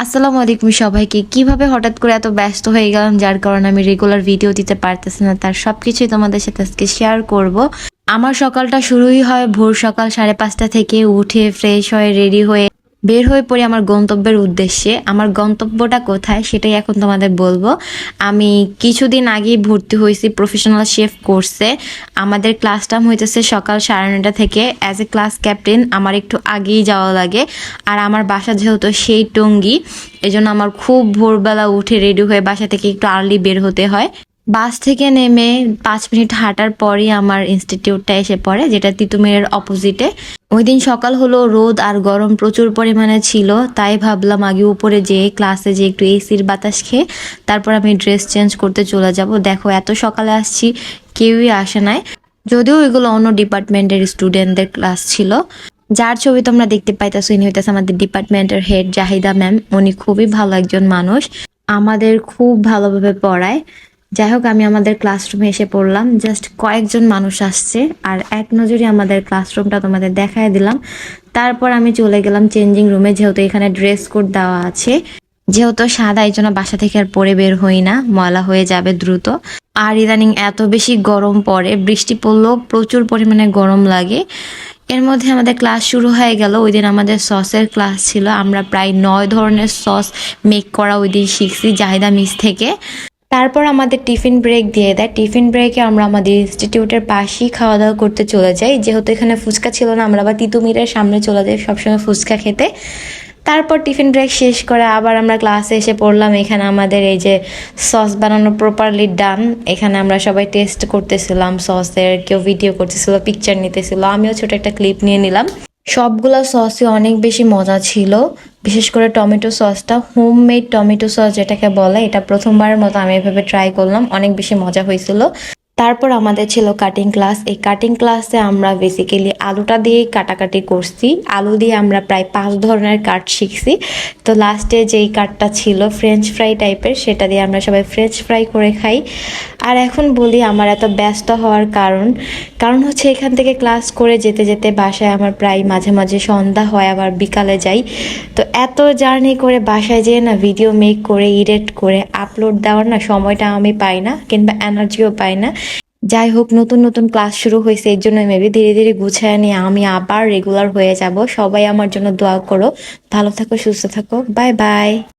আসসালামু আলাইকুম সবাইকে। কিভাবে হঠাৎ করে এত ব্যস্ত হয়ে গেলাম যার কারণে আমি রেগুলার ভিডিও দিতে পারতেছি না, তার সবকিছুই তোমাদের সাথে আজকে শেয়ার করব। আমার সকালটা শুরুই হয় ভোর সকাল 5:30 থেকে। উঠে ফ্রেশ হয়ে রেডি হয়ে বের হয়ে পড়ি আমার গন্তব্যের উদ্দেশ্যে। আমার গন্তব্যটা কোথায় সেটাই এখন তোমাদের বলবো। আমি কিছুদিন আগেই ভর্তি হয়েছি প্রফেশনাল শেফ কোর্সে। আমাদের ক্লাস টাইম হইতেছে সকাল 9:30 থেকে। অ্যাজ এ ক্লাস ক্যাপ্টেন আমার একটু আগেই যাওয়া লাগে, আর আমার বাসা যেহেতু সেই টঙ্গী, এজন্য আমার খুব ভোরবেলা উঠে রেডি হয়ে বাসা থেকে একটু আর্লি বের হতে হয়। বাস থেকে নেমে 5 মিনিট হাঁটার পরই আমার ইনস্টিটিউটটা এসে পড়ে, যেটা তিতুমিরের অপোজিটে। ওই দিন সকাল হলো, রোদ আর গরম প্রচুর পরিমাণে ছিল, তাই ভাবলাম আগে উপরে যেয়ে ক্লাসে যে একটু এসির বাতাস খেয়ে তারপর আমি ড্রেস চেঞ্জ করতে চলে যাব। দেখো এত সকালে আসছি, কেউই আসে নাই। যদিও এগুলো অন্য ডিপার্টমেন্টের স্টুডেন্টদের ক্লাস ছিল। যার ছবি তোমরা দেখতে পাইতেছো ইনি হইতেছে আমাদের ডিপার্টমেন্টের হেড জাহিদা ম্যাম। উনি খুবই ভালো একজন মানুষ, আমাদের খুব ভালোভাবে পড়ায়। যাই হোক, আমি আমাদের ক্লাসরুমে এসে পড়লাম। জাস্ট কয়েকজন মানুষ আসছে, আর এক নজরে আমাদের ক্লাসরুমটা তোমাদের দেখায় দিলাম। তারপর আমি চলে গেলাম চেঞ্জিং রুমে, যেহেতু এখানে ড্রেস কোড দেওয়া আছে। যেহেতু সাদা, এই জন্য বাসা থেকে আর পরে বের হই না, ময়লা হয়ে যাবে দ্রুত। আর ইদানিং এত বেশি গরম পড়ে, বৃষ্টি পড়লেও প্রচুর পরিমাণে গরম লাগে। এর মধ্যে আমাদের ক্লাস শুরু হয়ে গেল। ওই দিন আমাদের সসের ক্লাস ছিল। আমরা প্রায় 9 ধরনের সস মেক করা ওই দিন শিখছি জাহিদা মিস থেকে। তারপর আমাদের টিফিন ব্রেক দিয়ে দেয়। টিফিন ব্রেকে আমরা আমাদের ইনস্টিটিউটের পাশেই খাওয়া দাওয়া করতে চলে যাই। যেহেতু এখানে ফুচকা ছিল না, আমরা আবার তিতুমিরের সামনে চলে যাই সবসময় ফুচকা খেতে। তারপর টিফিন ব্রেক শেষ করে আবার আমরা ক্লাসে এসে পড়লাম। এখানে আমাদের এই যে সস বানানো প্রপারলি ডান। এখানে আমরা সবাই টেস্ট করতেছিলাম সসের, কেউ ভিডিও করতেছিল, পিকচার নিতেছিল, আমিও ছোট একটা ক্লিপ নিয়ে নিলাম। সবগুলা সসই অনেক বেশি মজা ছিল। বিশেষ করে টমেটো সসটা, হোমমেড টমেটো সস যেটাকে বলে, এটা প্রথমবারের মতো আমি এভাবে ট্রাই করলাম, অনেক বেশি মজা হয়েছিল। তারপর আমাদের ছিল কাটিং ক্লাস। এই কাটিং ক্লাসে আমরা বেসিক্যালি আলুটা দিয়ে কাটাকাটি করছি। আলু দিয়ে আমরা প্রায় 5 ধরনের কাট শিখছি। তো লাস্টে যেই কাটটা ছিল ফ্রেঞ্চ ফ্রাই টাইপের, সেটা দিয়ে আমরা সবাই ফ্রেঞ্চ ফ্রাই করে খাই। আর এখন বলি আমার এত ব্যস্ত হওয়ার কারণ হচ্ছে এখান থেকে ক্লাস করে যেতে যেতে বাসায় আমার প্রায় মাঝে মাঝে সন্ধ্যা হয়, আবার বিকালে যাই। তো এত জার্নি করে বাসায় যেয়ে না ভিডিও মেক করে এডিট করে আপলোড দেওয়ার না সময়টা আমি পাই না, কিংবা এনার্জিও পাই না। যাই হোক, নতুন নতুন ক্লাস শুরু হয়েছে, এর জন্য মেবি ধীরে ধীরে গুছায় নিয়ে আমি আবার রেগুলার হয়ে যাব। সবাই আমার জন্য দোয়া করো। ভালো থাকো, সুস্থ থাকো, বাই বাই।